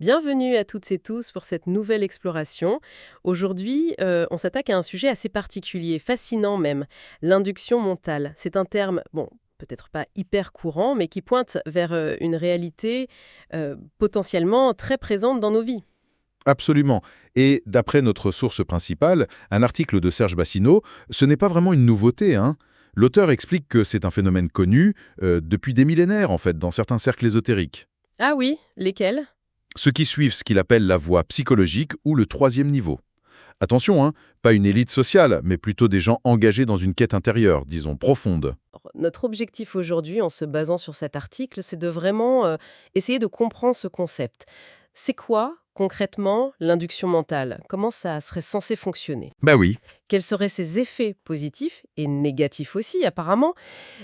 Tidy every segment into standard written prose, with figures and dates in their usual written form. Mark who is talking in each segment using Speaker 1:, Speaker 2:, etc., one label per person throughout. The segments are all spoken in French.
Speaker 1: Bienvenue à toutes et tous pour cette nouvelle exploration. Aujourd'hui, on s'attaque à un sujet assez particulier, fascinant même, l'induction mentale. C'est un terme, bon, peut-être pas hyper courant, mais qui pointe vers une réalité potentiellement très présente dans nos vies.
Speaker 2: Absolument. Et d'après notre source principale, un article de Serge Bassino, ce n'est pas vraiment une nouveauté, hein. L'auteur explique que c'est un phénomène connu depuis des millénaires, en fait, dans certains cercles ésotériques.
Speaker 1: Ah oui, lesquels?
Speaker 2: Ceux qui suivent ce qu'il appelle la voie psychologique ou le troisième niveau. Attention, hein, pas une élite sociale, mais plutôt des gens engagés dans une quête intérieure, disons profonde.
Speaker 1: Notre objectif aujourd'hui, en se basant sur cet article, c'est de vraiment essayer de comprendre ce concept. C'est quoi, concrètement, l'induction mentale? Comment ça serait censé fonctionner?
Speaker 2: Bah oui.
Speaker 1: Quels seraient ses effets positifs et négatifs aussi, apparemment?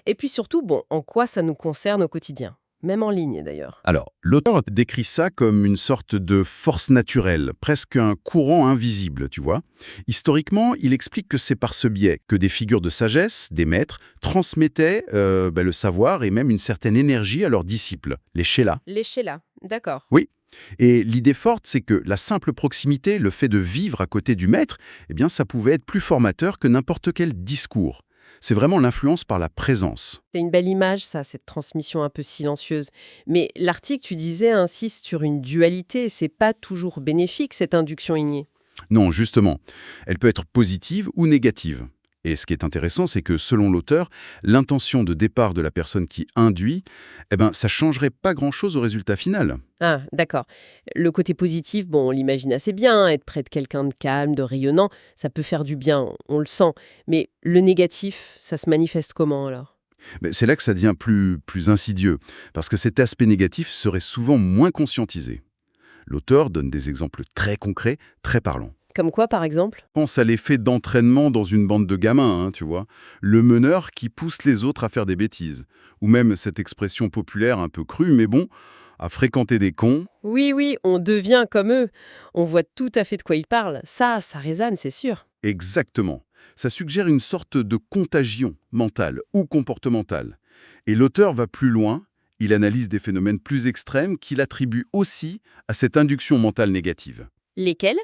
Speaker 1: Et puis surtout, bon, en quoi ça nous concerne au quotidien? Même en ligne, d'ailleurs.
Speaker 3: Alors, l'auteur décrit ça comme une sorte de force naturelle, presque un courant invisible, tu vois. Historiquement, il explique que c'est par ce biais que des figures de sagesse, des maîtres, transmettaient le savoir et même une certaine énergie à leurs disciples, les Shélas.
Speaker 1: Lécher là, d'accord.
Speaker 3: Oui. Et l'idée forte, c'est que la simple proximité, le fait de vivre à côté du maître, eh bien, ça pouvait être plus formateur que n'importe quel discours. C'est vraiment l'influence par la présence.
Speaker 1: C'est une belle image, ça, cette transmission un peu silencieuse. Mais l'article, tu disais, insiste sur une dualité. C'est pas toujours bénéfique, cette induction innée.
Speaker 3: Non, justement, elle peut être positive ou négative. Et ce qui est intéressant, c'est que selon l'auteur, l'intention de départ de la personne qui induit, ça changerait pas grand-chose au résultat final.
Speaker 1: Ah, d'accord. Le côté positif, bon, on l'imagine assez bien, être près de quelqu'un de calme, de rayonnant, ça peut faire du bien, on le sent. Mais le négatif, ça se manifeste comment alors?
Speaker 3: Mais c'est là que ça devient plus insidieux, parce que cet aspect négatif serait souvent moins conscientisé. L'auteur donne des exemples très concrets, très parlants.
Speaker 1: Comme quoi, par exemple?
Speaker 3: Pense à l'effet d'entraînement dans une bande de gamins, tu vois. Le meneur qui pousse les autres à faire des bêtises. Ou même cette expression populaire un peu crue, mais bon, à fréquenter des cons.
Speaker 1: Oui, oui, on devient comme eux. On voit tout à fait de quoi ils parlent. Ça résonne, c'est sûr.
Speaker 3: Exactement. Ça suggère une sorte de contagion mentale ou comportementale. Et l'auteur va plus loin, il analyse des phénomènes plus extrêmes qu'il attribue aussi à cette induction mentale négative.
Speaker 1: Lesquels?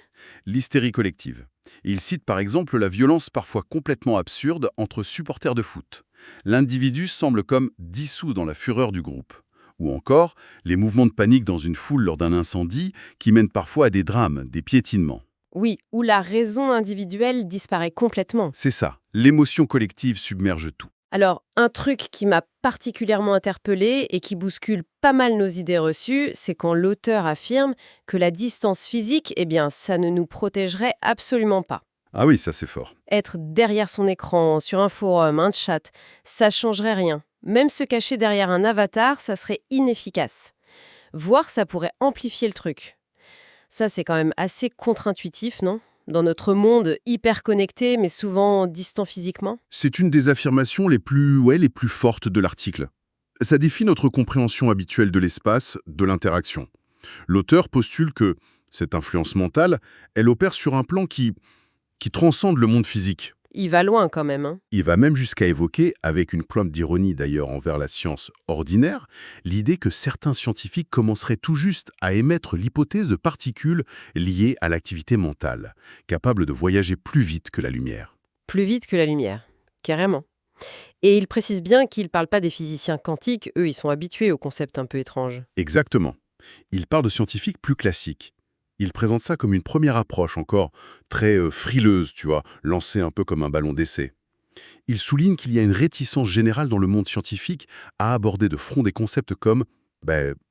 Speaker 3: L'hystérie collective. Il cite par exemple la violence parfois complètement absurde entre supporters de foot. L'individu semble comme dissous dans la fureur du groupe. Ou encore, les mouvements de panique dans une foule lors d'un incendie qui mènent parfois à des drames, des piétinements.
Speaker 1: Oui, où la raison individuelle disparaît complètement.
Speaker 3: C'est ça, l'émotion collective submerge tout.
Speaker 1: Alors, un truc qui m'a particulièrement interpellée et qui bouscule pas mal nos idées reçues, c'est quand l'auteur affirme que la distance physique, eh bien, ça ne nous protégerait absolument pas.
Speaker 3: Ah oui, ça c'est fort.
Speaker 1: Être derrière son écran, sur un forum, un chat, ça changerait rien. Même se cacher derrière un avatar, ça serait inefficace. Voire ça pourrait amplifier le truc. Ça, c'est quand même assez contre-intuitif, non? Dans notre monde hyper connecté, mais souvent distant physiquement.
Speaker 3: C'est une des affirmations les plus fortes de l'article. Ça défie notre compréhension habituelle de l'espace, de l'interaction. L'auteur postule que cette influence mentale, elle opère sur un plan qui transcende le monde physique.
Speaker 1: Il va loin quand même, hein.
Speaker 3: Il va même jusqu'à évoquer, avec une pointe d'ironie d'ailleurs envers la science ordinaire, l'idée que certains scientifiques commenceraient tout juste à émettre l'hypothèse de particules liées à l'activité mentale, capables de voyager plus vite que la lumière.
Speaker 1: Plus vite que la lumière, carrément. Et il précise bien qu'il ne parle pas des physiciens quantiques, eux ils sont habitués aux concepts un peu étranges.
Speaker 3: Exactement. Il parle de scientifiques plus classiques. Il présente ça comme une première approche encore très frileuse, tu vois, lancée un peu comme un ballon d'essai. Il souligne qu'il y a une réticence générale dans le monde scientifique à aborder de front des concepts comme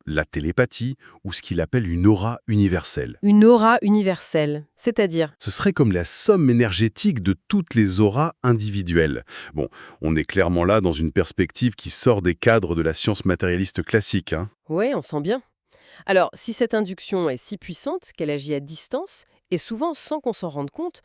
Speaker 3: la télépathie ou ce qu'il appelle une aura universelle.
Speaker 1: Une aura universelle, c'est-à-dire?
Speaker 3: Ce serait comme la somme énergétique de toutes les auras individuelles. Bon, on est clairement là dans une perspective qui sort des cadres de la science matérialiste classique, hein.
Speaker 1: Ouais, on sent bien. Alors, si cette induction est si puissante qu'elle agit à distance, et souvent sans qu'on s'en rende compte,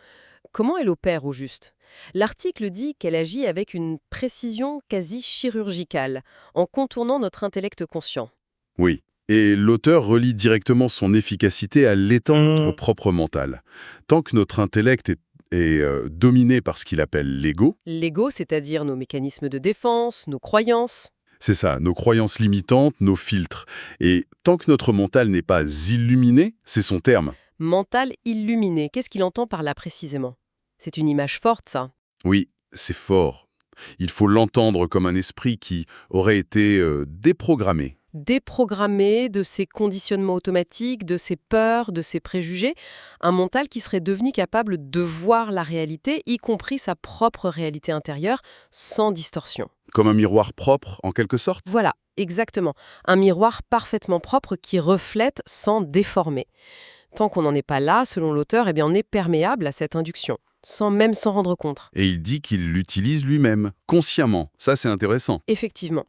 Speaker 1: comment elle opère au juste? L'article dit qu'elle agit avec une précision quasi chirurgicale, en contournant notre intellect conscient.
Speaker 3: Oui. Et l'auteur relie directement son efficacité à l'état de notre propre mental. Tant que notre intellect est dominé par ce qu'il appelle l'ego,
Speaker 1: L'ego, c'est-à-dire nos mécanismes de défense, nos croyances.
Speaker 3: C'est ça, nos croyances limitantes, nos filtres. Et tant que notre mental n'est pas illuminé, c'est son terme.
Speaker 1: Mental illuminé, qu'est-ce qu'il entend par là précisément? C'est une image forte, ça.
Speaker 3: Oui, c'est fort. Il faut l'entendre comme un esprit qui aurait été déprogrammé.
Speaker 1: Déprogrammé de ses conditionnements automatiques, de ses peurs, de ses préjugés, un mental qui serait devenu capable de voir la réalité, y compris sa propre réalité intérieure, sans distorsion.
Speaker 3: Comme un miroir propre, en quelque sorte.
Speaker 1: Voilà, exactement. Un miroir parfaitement propre qui reflète sans déformer. Tant qu'on n'en est pas là, selon l'auteur, eh bien on est perméable à cette induction, sans même s'en rendre compte.
Speaker 3: Et il dit qu'il l'utilise lui-même, consciemment. Ça, c'est intéressant.
Speaker 1: Effectivement.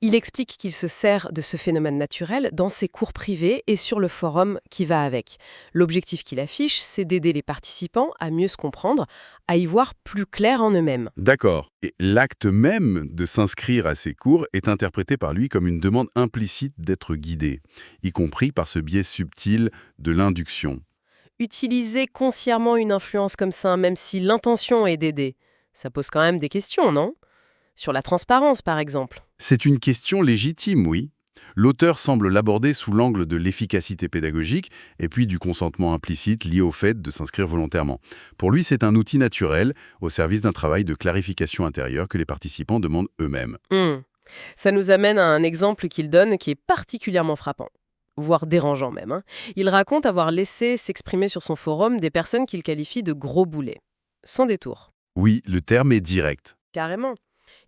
Speaker 1: Il explique qu'il se sert de ce phénomène naturel dans ses cours privés et sur le forum qui va avec. L'objectif qu'il affiche, c'est d'aider les participants à mieux se comprendre, à y voir plus clair en eux-mêmes.
Speaker 3: D'accord. Et l'acte même de s'inscrire à ces cours est interprété par lui comme une demande implicite d'être guidé, y compris par ce biais subtil de l'induction.
Speaker 1: Utiliser consciemment une influence comme ça, même si l'intention est d'aider, ça pose quand même des questions, non? Sur la transparence, par exemple.
Speaker 3: C'est une question légitime, oui. L'auteur semble l'aborder sous l'angle de l'efficacité pédagogique et puis du consentement implicite lié au fait de s'inscrire volontairement. Pour lui, c'est un outil naturel au service d'un travail de clarification intérieure que les participants demandent eux-mêmes.
Speaker 1: Ça nous amène à un exemple qu'il donne qui est particulièrement frappant, voire dérangeant même, hein. Il raconte avoir laissé s'exprimer sur son forum des personnes qu'il qualifie de gros boulets, sans détour.
Speaker 3: Oui, le terme est direct.
Speaker 1: Carrément.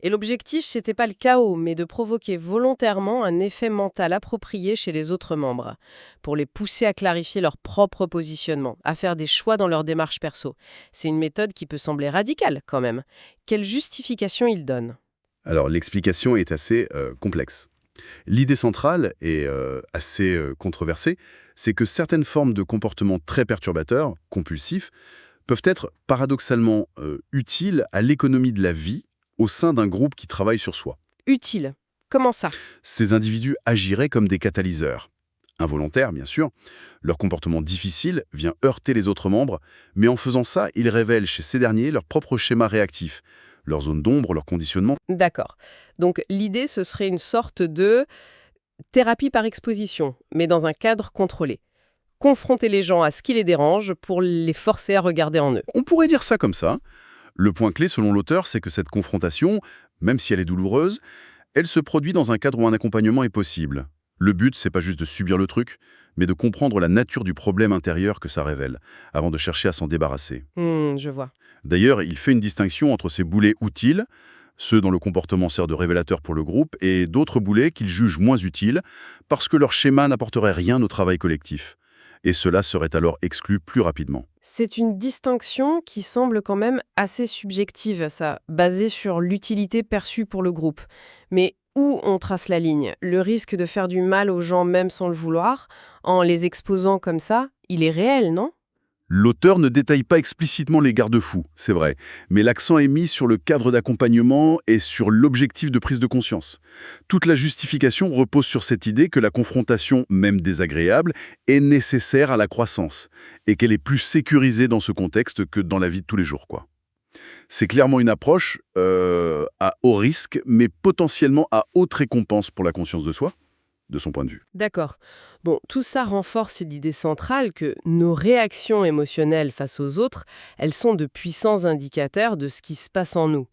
Speaker 1: Et l'objectif, c'était pas le chaos, mais de provoquer volontairement un effet mental approprié chez les autres membres, pour les pousser à clarifier leur propre positionnement, à faire des choix dans leur démarche perso. C'est une méthode qui peut sembler radicale, quand même. Quelle justification il donne?
Speaker 3: Alors, l'explication est assez complexe. L'idée centrale et assez controversée, c'est que certaines formes de comportements très perturbateurs, compulsifs, peuvent être paradoxalement utiles à l'économie de la vie au sein d'un groupe qui travaille sur soi.
Speaker 1: Utile. Comment ça?
Speaker 3: Ces individus agiraient comme des catalyseurs. Involontaires, bien sûr. Leur comportement difficile vient heurter les autres membres, mais en faisant ça, ils révèlent chez ces derniers leur propre schéma réactif, leur zone d'ombre, leur conditionnement.
Speaker 1: D'accord. Donc l'idée, ce serait une sorte de thérapie par exposition, mais dans un cadre contrôlé. Confronter les gens à ce qui les dérange pour les forcer à regarder en eux.
Speaker 3: On pourrait dire ça comme ça. Le point clé, selon l'auteur, c'est que cette confrontation, même si elle est douloureuse, elle se produit dans un cadre où un accompagnement est possible. Le but, c'est pas juste de subir le truc, mais de comprendre la nature du problème intérieur que ça révèle, avant de chercher à s'en débarrasser.
Speaker 1: Je vois.
Speaker 3: D'ailleurs, il fait une distinction entre ces boulets utiles, ceux dont le comportement sert de révélateur pour le groupe, et d'autres boulets qu'il juge moins utiles, parce que leur schéma n'apporterait rien au travail collectif. Et cela serait alors exclu plus rapidement.
Speaker 1: C'est une distinction qui semble quand même assez subjective, ça, basée sur l'utilité perçue pour le groupe. Mais où on trace la ligne? Le risque de faire du mal aux gens même sans le vouloir, en les exposant comme ça, il est réel, non?
Speaker 3: L'auteur ne détaille pas explicitement les garde-fous, c'est vrai, mais l'accent est mis sur le cadre d'accompagnement et sur l'objectif de prise de conscience. Toute la justification repose sur cette idée que la confrontation, même désagréable, est nécessaire à la croissance et qu'elle est plus sécurisée dans ce contexte que dans la vie de tous les jours, quoi. C'est clairement une approche à haut risque, mais potentiellement à haute récompense pour la conscience de soi, de son point de vue.
Speaker 1: D'accord. Bon, tout ça renforce l'idée centrale que nos réactions émotionnelles face aux autres, elles sont de puissants indicateurs de ce qui se passe en nous.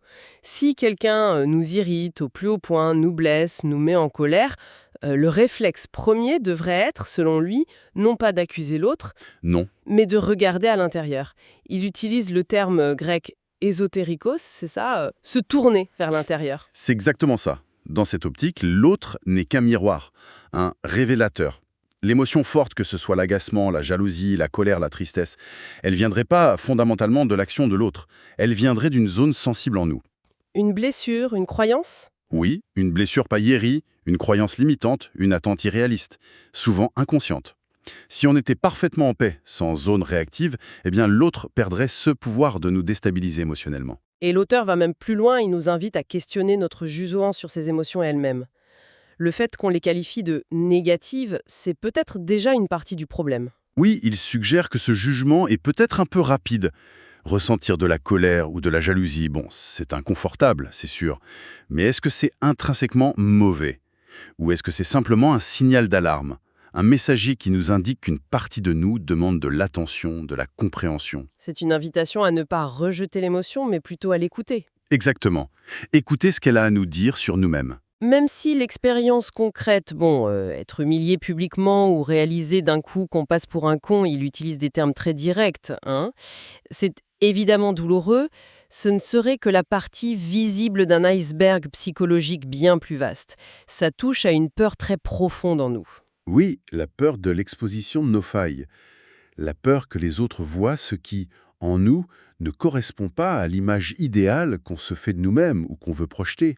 Speaker 1: Si quelqu'un nous irrite au plus haut point, nous blesse, nous met en colère, le réflexe premier devrait être, selon lui, non pas d'accuser l'autre,
Speaker 3: Non.
Speaker 1: mais de regarder à l'intérieur. Il utilise le terme grec ésotérikos, c'est ça, se tourner vers l'intérieur.
Speaker 3: C'est exactement ça. Dans cette optique, l'autre n'est qu'un miroir, un révélateur. L'émotion forte, que ce soit l'agacement, la jalousie, la colère, la tristesse, elle ne viendrait pas fondamentalement de l'action de l'autre. Elle viendrait d'une zone sensible en nous.
Speaker 1: Une blessure, une croyance?
Speaker 3: Oui, une blessure pas guérie, une croyance limitante, une attente irréaliste, souvent inconsciente. Si on était parfaitement en paix, sans zone réactive, eh bien l'autre perdrait ce pouvoir de nous déstabiliser émotionnellement.
Speaker 1: Et l'auteur va même plus loin, il nous invite à questionner notre jugement sur ces émotions elles-mêmes. Le fait qu'on les qualifie de négatives, c'est peut-être déjà une partie du problème.
Speaker 3: Oui, il suggère que ce jugement est peut-être un peu rapide. Ressentir de la colère ou de la jalousie, bon, c'est inconfortable, c'est sûr. Mais est-ce que c'est intrinsèquement mauvais? Ou est-ce que c'est simplement un signal d'alarme? Un messager qui nous indique qu'une partie de nous demande de l'attention, de la compréhension.
Speaker 1: C'est une invitation à ne pas rejeter l'émotion, mais plutôt à l'écouter.
Speaker 3: Exactement. Écoutez ce qu'elle a à nous dire sur nous-mêmes.
Speaker 1: Même si l'expérience concrète, être humilié publiquement ou réaliser d'un coup qu'on passe pour un con, il utilise des termes très directs, hein, c'est évidemment douloureux, ce ne serait que la partie visible d'un iceberg psychologique bien plus vaste. Ça touche à une peur très profonde en nous.
Speaker 3: Oui, la peur de l'exposition de nos failles. La peur que les autres voient ce qui, en nous, ne correspond pas à l'image idéale qu'on se fait de nous-mêmes ou qu'on veut projeter.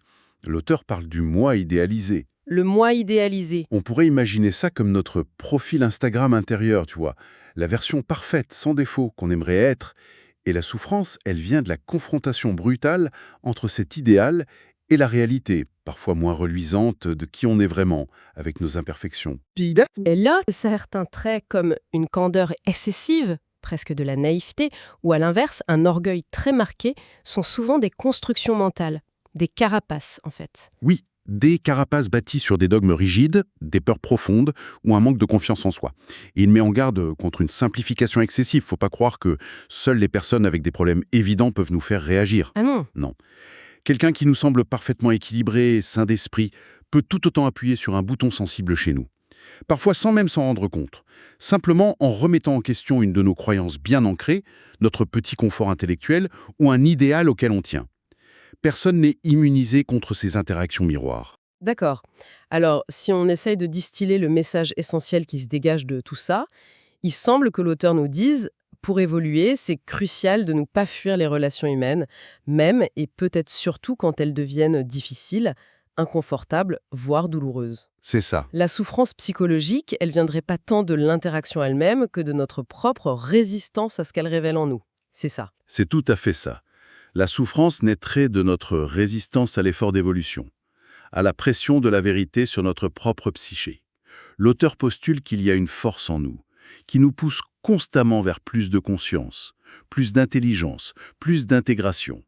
Speaker 3: L'auteur parle du moi idéalisé.
Speaker 1: Le moi idéalisé.
Speaker 3: On pourrait imaginer ça comme notre profil Instagram intérieur, tu vois. La version parfaite, sans défaut, qu'on aimerait être. Et la souffrance, elle vient de la confrontation brutale entre cet idéal et la réalité, parfois moins reluisante de qui on est vraiment, avec nos imperfections.
Speaker 1: Et là, certains traits comme une candeur excessive, presque de la naïveté, ou à l'inverse, un orgueil très marqué, sont souvent des constructions mentales, des carapaces en fait.
Speaker 3: Oui, des carapaces bâties sur des dogmes rigides, des peurs profondes ou un manque de confiance en soi. Et il met en garde contre une simplification excessive. Faut pas croire que seules les personnes avec des problèmes évidents peuvent nous faire réagir.
Speaker 1: Ah non.
Speaker 3: Non. Quelqu'un qui nous semble parfaitement équilibré, sain d'esprit, peut tout autant appuyer sur un bouton sensible chez nous. Parfois sans même s'en rendre compte. Simplement en remettant en question une de nos croyances bien ancrées, notre petit confort intellectuel ou un idéal auquel on tient. Personne n'est immunisé contre ces interactions miroirs.
Speaker 1: D'accord. Alors, si on essaye de distiller le message essentiel qui se dégage de tout ça, il semble que l'auteur nous dise, pour évoluer, c'est crucial de ne pas fuir les relations humaines, même et peut-être surtout quand elles deviennent difficiles, inconfortables, voire douloureuses.
Speaker 3: C'est ça.
Speaker 1: La souffrance psychologique, elle viendrait pas tant de l'interaction elle-même que de notre propre résistance à ce qu'elle révèle en nous. C'est ça.
Speaker 3: C'est tout à fait ça. La souffrance naîtrait de notre résistance à l'effort d'évolution, à la pression de la vérité sur notre propre psyché. L'auteur postule qu'il y a une force en nous, qui nous pousse constamment vers plus de conscience, plus d'intelligence, plus d'intégration.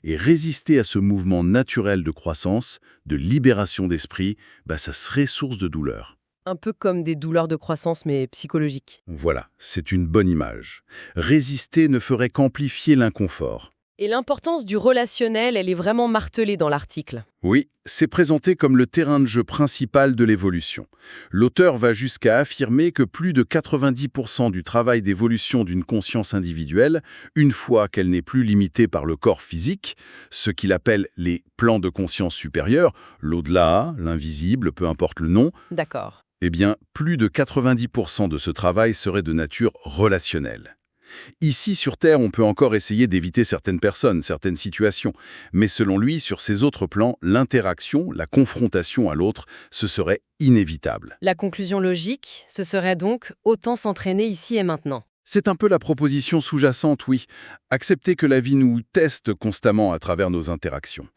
Speaker 3: Et résister à ce mouvement naturel de croissance, de libération d'esprit, ça serait source de douleur.
Speaker 1: Un peu comme des douleurs de croissance, mais psychologiques.
Speaker 3: Voilà, c'est une bonne image. Résister ne ferait qu'amplifier l'inconfort.
Speaker 1: Et l'importance du relationnel, elle est vraiment martelée dans l'article.
Speaker 3: Oui, c'est présenté comme le terrain de jeu principal de l'évolution. L'auteur va jusqu'à affirmer que plus de 90% du travail d'évolution d'une conscience individuelle, une fois qu'elle n'est plus limitée par le corps physique, ce qu'il appelle les plans de conscience supérieurs, l'au-delà, l'invisible, peu importe le nom,
Speaker 1: D'accord.
Speaker 3: eh bien, plus de 90% de ce travail serait de nature relationnelle. Ici, sur Terre, on peut encore essayer d'éviter certaines personnes, certaines situations. Mais selon lui, sur ces autres plans, l'interaction, la confrontation à l'autre, ce serait inévitable.
Speaker 1: La conclusion logique, ce serait donc autant s'entraîner ici et maintenant.
Speaker 3: C'est un peu la proposition sous-jacente, oui. Accepter que la vie nous teste constamment à travers nos interactions.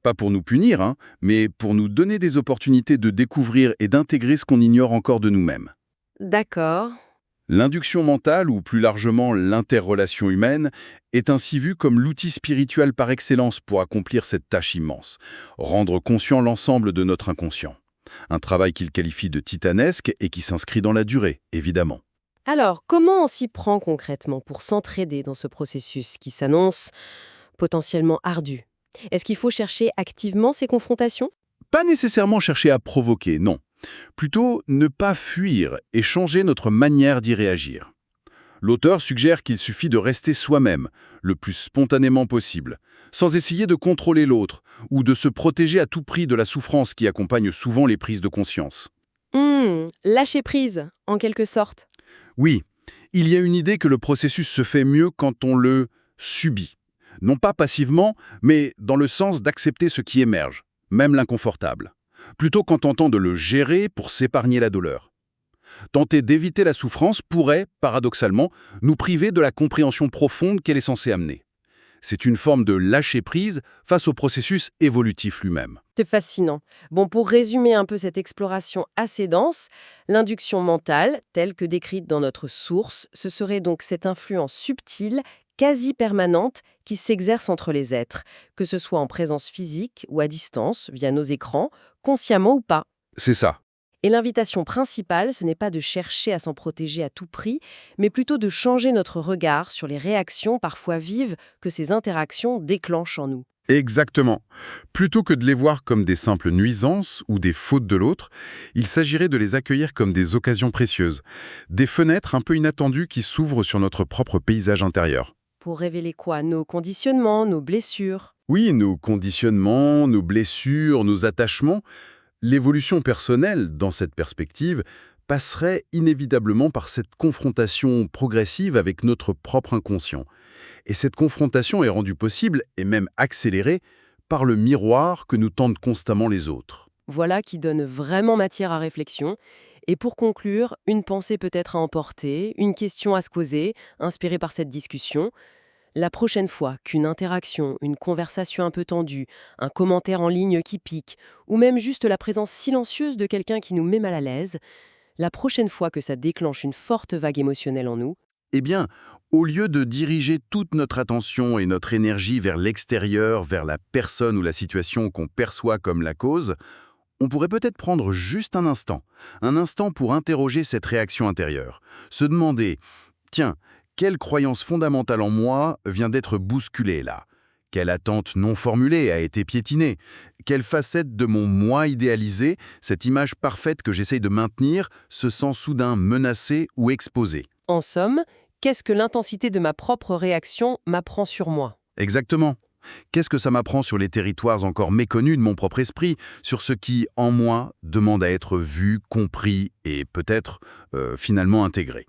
Speaker 3: Pas pour nous punir, mais pour nous donner des opportunités de découvrir et d'intégrer ce qu'on ignore encore de nous-mêmes.
Speaker 1: D'accord.
Speaker 3: L'induction mentale, ou plus largement l'interrelation humaine, est ainsi vue comme l'outil spirituel par excellence pour accomplir cette tâche immense, rendre conscient l'ensemble de notre inconscient. Un travail qu'il qualifie de titanesque et qui s'inscrit dans la durée, évidemment.
Speaker 1: Alors, comment on s'y prend concrètement pour s'entraider dans ce processus qui s'annonce potentiellement ardu? Est-ce qu'il faut chercher activement ces confrontations?
Speaker 3: Pas nécessairement chercher à provoquer, non. Plutôt ne pas fuir et changer notre manière d'y réagir. L'auteur suggère qu'il suffit de rester soi-même, le plus spontanément possible, sans essayer de contrôler l'autre ou de se protéger à tout prix de la souffrance qui accompagne souvent les prises de conscience.
Speaker 1: Lâcher prise, en quelque sorte.
Speaker 3: Oui, il y a une idée que le processus se fait mieux quand on le subit. Non pas passivement, mais dans le sens d'accepter ce qui émerge, même l'inconfortable, plutôt qu'en tentant de le gérer pour s'épargner la douleur. Tenter d'éviter la souffrance pourrait, paradoxalement, nous priver de la compréhension profonde qu'elle est censée amener. C'est une forme de lâcher-prise face au processus évolutif lui-même.
Speaker 1: C'est fascinant. Bon, pour résumer un peu cette exploration assez dense, l'induction mentale, telle que décrite dans notre source, ce serait donc cette influence subtile, quasi permanente qui s'exerce entre les êtres, que ce soit en présence physique ou à distance, via nos écrans, consciemment ou pas.
Speaker 3: C'est ça.
Speaker 1: Et l'invitation principale, ce n'est pas de chercher à s'en protéger à tout prix, mais plutôt de changer notre regard sur les réactions parfois vives que ces interactions déclenchent en nous.
Speaker 3: Exactement. Plutôt que de les voir comme des simples nuisances ou des fautes de l'autre, il s'agirait de les accueillir comme des occasions précieuses, des fenêtres un peu inattendues qui s'ouvrent sur notre propre paysage intérieur.
Speaker 1: Pour révéler quoi? Nos conditionnements, nos blessures.
Speaker 3: Oui, nos conditionnements, nos blessures, nos attachements, l'évolution personnelle, dans cette perspective, passerait inévitablement par cette confrontation progressive avec notre propre inconscient. Et cette confrontation est rendue possible, et même accélérée, par le miroir que nous tendent constamment les autres.
Speaker 1: Voilà qui donne vraiment matière à réflexion. Et pour conclure, une pensée peut-être à emporter, une question à se poser, inspirée par cette discussion. La prochaine fois qu'une interaction, une conversation un peu tendue, un commentaire en ligne qui pique, ou même juste la présence silencieuse de quelqu'un qui nous met mal à l'aise, la prochaine fois que ça déclenche une forte vague émotionnelle en nous,
Speaker 3: Eh bien, au lieu de diriger toute notre attention et notre énergie vers l'extérieur, vers la personne ou la situation qu'on perçoit comme la cause, on pourrait peut-être prendre juste un instant pour interroger cette réaction intérieure, se demander « Tiens, quelle croyance fondamentale en moi vient d'être bousculée là ? Quelle attente non formulée a été piétinée ? Quelle facette de mon moi idéalisé, cette image parfaite que j'essaye de maintenir, se sent soudain menacée ou exposée ?»
Speaker 1: en somme, qu'est-ce que l'intensité de ma propre réaction m'apprend sur moi?
Speaker 3: Exactement. Qu'est-ce que ça m'apprend sur les territoires encore méconnus de mon propre esprit, sur ce qui, en moi, demande à être vu, compris et peut-être finalement intégré?